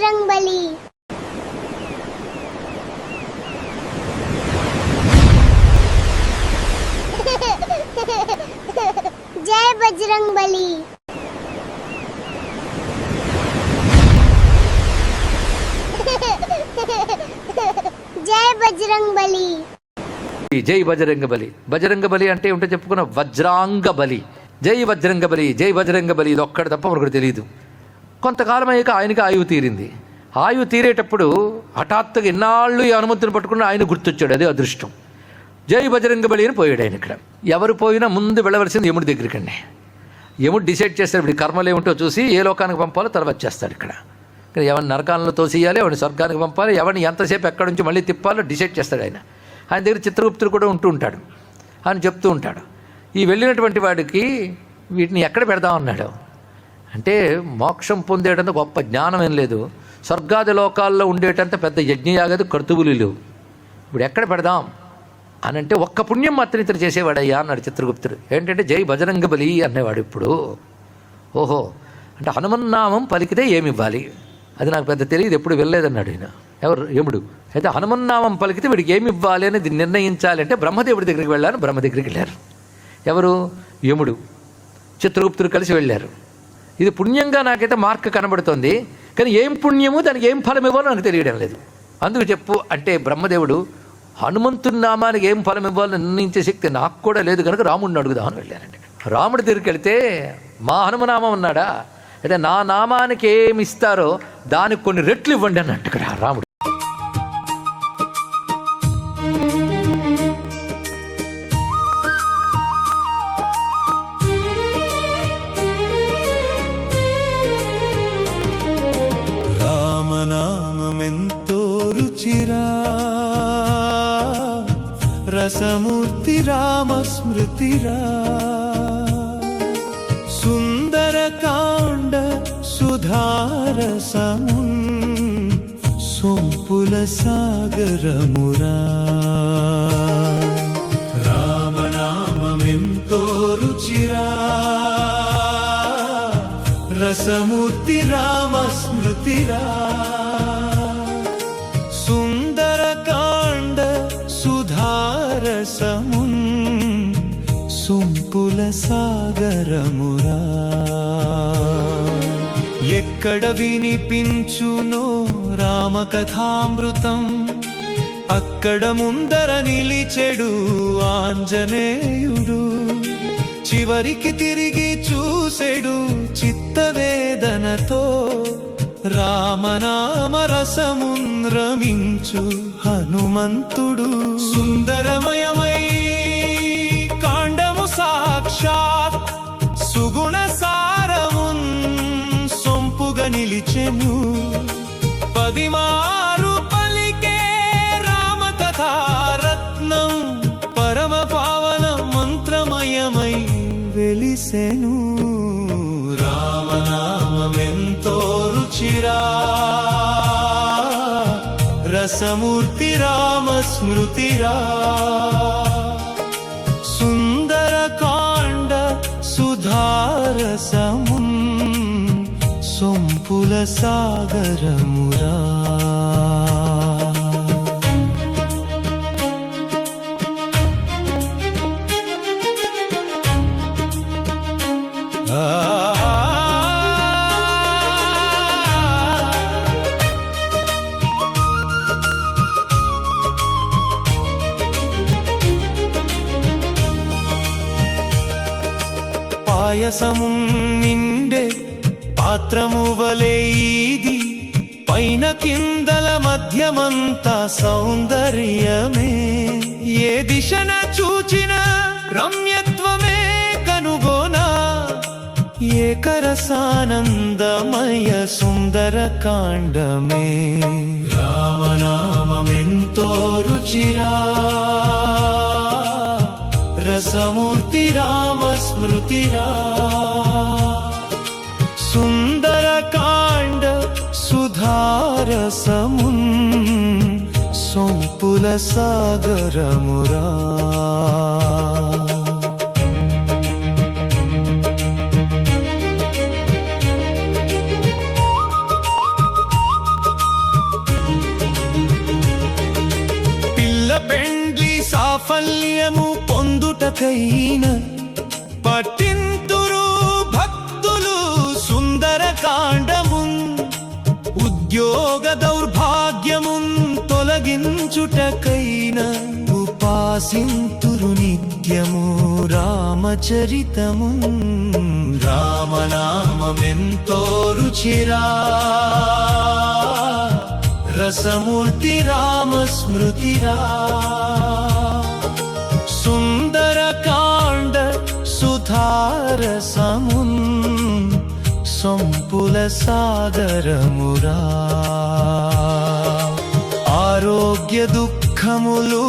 బజరంగబలి. జై బజరంగబలి. జై బజరంగబలి. జై బజరంగబలి. బజరంగబలి అంటే ఏమిటో చెప్పుకున్న వజ్రాంగ బలి. జై వజ్రంగబలి, జై బజరంగబలి, ఇది ఒక్కటి తప్ప మరొకటి తెలియదు. కొంతకాలం అయ్యాక ఆయనకి ఆయువు తీరింది. ఆయువు తీరేటప్పుడు హఠాత్తుగా ఎన్నాళ్ళు ఈ హనుమంతుని పట్టుకున్న ఆయన గుర్తొచ్చాడు. అదే అదృష్టం. జై బజరంగబలి అని పోయాడు ఆయన. ఇక్కడ ఎవరు పోయినా ముందు వెళ్ళవలసింది యముడి దగ్గరికండి. యముడు డిసైడ్ చేస్తాడు ఇప్పుడు కర్మలు ఏమిటో చూసి ఏ లోకానికి పంపాలో తర్వాత చేస్తాడు. ఇక్కడ ఎవరిని నరకాలను తోసేయాలి, ఎవరిని స్వర్గానికి పంపాలి, ఎవరిని ఎంతసేపు ఎక్కడి నుంచి మళ్ళీ తిప్పాలో డిసైడ్ చేస్తాడు ఆయన. ఆయన దగ్గర చిత్రగుప్తుడు కూడా ఉంటూ ఉంటాడు. ఆయన చెప్తూ ఉంటాడు, ఈ వెళ్ళినటువంటి వాడికి వీటిని ఎక్కడ పెడదామన్నాడు అంటే, మోక్షం పొందేటంత గొప్ప జ్ఞానం ఏం లేదు, స్వర్గాది లోకాల్లో ఉండేటంత పెద్ద యజ్ఞయాగదు కర్తువులు లేవు, ఇప్పుడు ఎక్కడ పెడదాం అని అంటే, ఒక్క పుణ్యం మాత్రం ఇతను చేసేవాడయ్యా అన్నాడు చిత్రగుప్తుడు. ఏంటంటే జై బజరంగబలి అనేవాడు. ఇప్పుడు ఓహో అంటే హనుమన్నామం పలికితే ఏమి ఇవ్వాలి, అది నాకు పెద్ద తెలియదు, ఎప్పుడు వెళ్ళలేదన్నాడు ఆయన. ఎవరు? యముడు. అయితే హనుమన్నామం పలికితే వీడికి ఏమి ఇవ్వాలి అనేది నిర్ణయించాలి అంటే బ్రహ్మదేవుడి దగ్గరికి వెళ్ళారు. బ్రహ్మ దగ్గరికి వెళ్ళారు. ఎవరు? యముడు, చిత్రగుప్తుడు కలిసి వెళ్ళారు. ఇది పుణ్యంగా నాకైతే మార్క్ కనబడుతోంది, కానీ ఏం పుణ్యము దానికి ఏం ఫలం ఇవ్వాలో నాకు తెలియడం లేదు, అందుకు చెప్పు అంటే బ్రహ్మదేవుడు హనుమంతుని నామానికి ఏం ఫలం ఇవ్వాలో నిర్ణయించే శక్తి నాకు కూడా లేదు కనుక రాముడిని అడుగుదామని వెళ్ళారండి. రాముడి దగ్గరికి వెళితే మా హనుమనామం ఉన్నాడా, అయితే నా నామానికి ఏమి ఇస్తారో దానికి కొన్ని రెట్లు ఇవ్వండి అన్నట్టు ఇక్కడ రాముడు. రామనామమెంతో రుచిరా, రసమూర్తి రామస్మృతిరా, సుందరకాండ సుధారసమున్ సొంపుల సాగరమురా. రామనామమెంతో రుచిరా, రసమూర్తి రామస్మృతిరా, సుందరకాండ సుధారసమున్ సొంపుల సాగరమురా. ఎక్కడ వినిపించునో రామకథామృతం, అక్కడ ముందర నిలిచెడు ఆంజనేయుడు. చివరికి తిరిగి చూసెడు చిత్తవేదనతో, రామనామ రసముంద్రమించు హనుమంతుడు. సుందరమయమై కాండము సాక్షాత్ సుగుణ సారమున్ సొంపుగా నిలిచెను. 10 మారు పలికే రామకథారత్నం పరమ పావన మంత్రమయమై వెలిసెను. రామనామమెంతో రుచిరా, రసమూర్తి రామస్మృతిరా, సుందరకాండ సుధారసమున్ సొంపుల సాగరమురా. పాయసము నిండే పాత్రము వలె ఈది, పైన కిందల మధ్యమంతా సౌందర్యమే. ఏ దిశన చూచిన రమ్యత్వమే కనుగోనా, ఏకరసానందమయ సుందర కాండమే. రామనామమెంతో రుచిరా, రసమూర్తి రామస్మృతిరా, సుందరకాండ సుధారసమున్ సొంపుల సాగరమురా. కొరకైన పఠింతురు భక్తులు సుందరకాండమున్ ఉద్యోగ దౌర్భాగ్యమున్ తొలగించుటకైన ఉపాసింతురు నిత్యము రామచరితము రామనామమెంతో రుచిరా రసమూర్తి రామస్మృతిరా సుందరకాండ సుధారసమున్ సొంపుల సాగరమురా ఆరోగ్య దుఃఖములు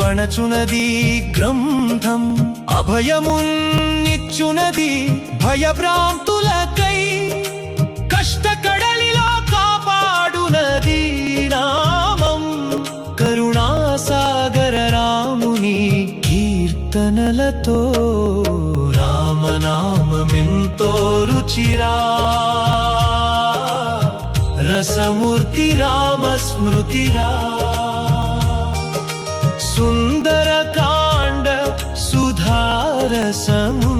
అణచునది గ్రంథం అభయమున్నిచ్చునది భయభ్రాంతులకై కష్టకడలిలో కాపాడునది నామం కరుణాసాగర రాముని కీర్తనలతో రామనామమెంతో రుచిరా రసమూర్తి రామస్మృతిరా సుందరకాండ సుధారసము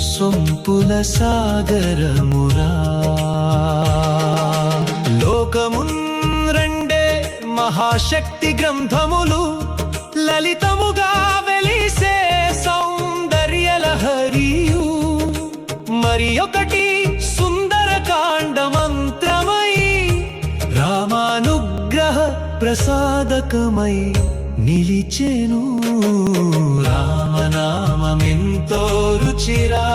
సొంపుల సాగరమురా లోకమున్ రెండే మహాశక్తి గ్రంథములు లలితముగా వెలిసే సౌందర్య లహరియు మరి ఒకటి సుందరకాండ మంత్రమై రామానుగ్రహ ప్రసాదకమై నిలిచెను రామనామమెంతో రుచిరా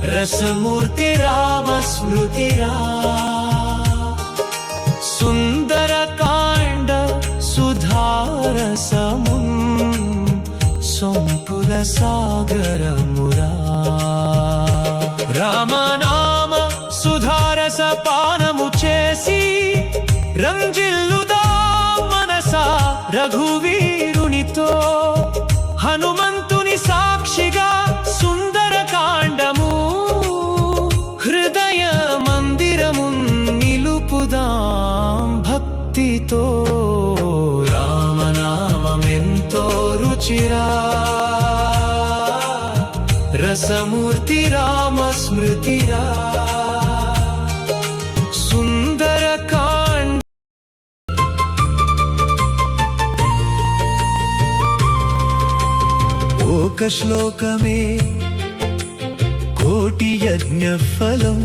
రసమూర్తి రామస్మృతిరా సుందరకాండ సుధారసము సొంపుల సాగరమురా రామనామ సుధారస పానము చేసి రంజిల్లుదా మనసా రఘువీరునితో హనుమంతుని సాక్షిగా సుందరకాండము హృదయ మందిరము నిలుపుదాం భక్తితో రామనామమెంతో రుచిరా రసమూర్తి రామస్మృతిరా సుందరకాండ ఒక శ్లోకమే కోటి యజ్ఞ ఫలం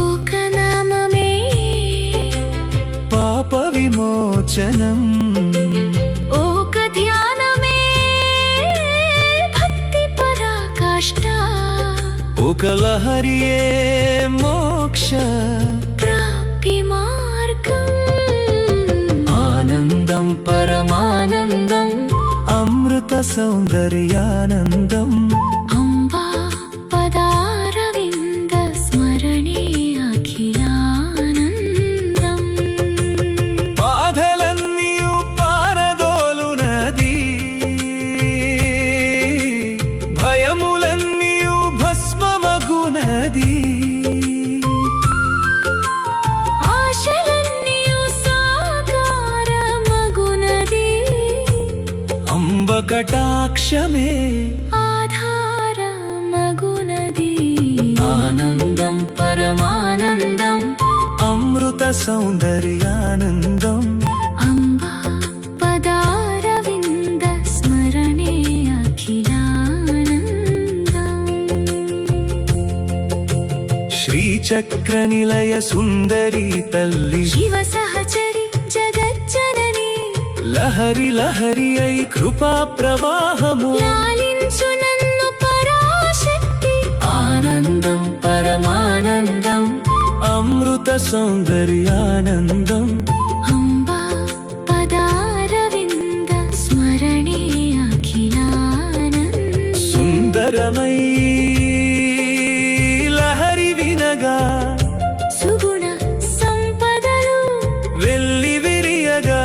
ఒక నామమే పాప విమోచనం ఒక ధ్యానమే భక్తి పరాకాష్ఠ ఒక లహరియే మోక్ష ప్రాప్తి మార్గం ఆనందం పరమానందం అమృత సౌందర్యానందం అంబా పదారవింద స్మరణే అఖిలానందం బాధలన్నీయు పారదోలునది భయములన్నీయు భస్మమగునది ఆశలన్నీయు సాకారమగునది అంబ కటాక్షమే ఆధారమగునది ఆనందం పరమానందం అమృత సౌందర్యానందం అంబా పదారవింద స్మరణే అఖిలానందం శ్రీచక్ర నిలయ సుందరి తల్లి శివ సహచరి జగజ్జనని లహరి లహరి అయి కృపా ప్రవాహము లాలించు నన్ను పరాశక్తి ఆనందం పరమానందం అమృత సౌందర్యానందం అంబా పదారవింద స్మరణే అఖిలానందం సుందరమై లహరి వినగా సుగుణ సంపదలు వెళ్ళి విరియగా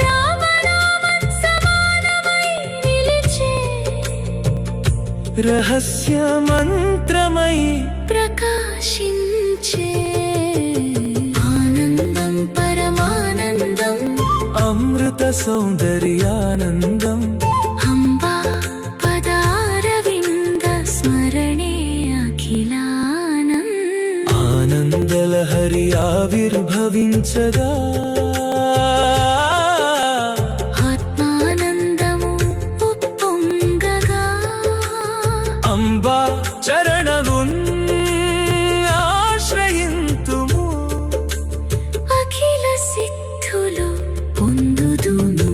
రామనామం సమానమై నిలిచే రహస్య మంత్రమై ప్రకాశించే ఆనందం పరమానందం అమృత సౌందర్యానందం అంబా పదారవింద స్మరణే అఖిలానందం ఆనందలహరి ఆవిర్భవించగా ఆత్మానందము ఉప్పొంగగా అంబా చరణమున్ ఆశ్రయింతుము అఖిల సిద్ధులు పొందుదును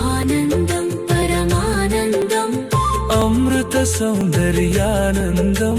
ఆనందం పరమానందం అమృత సౌందర్యానందం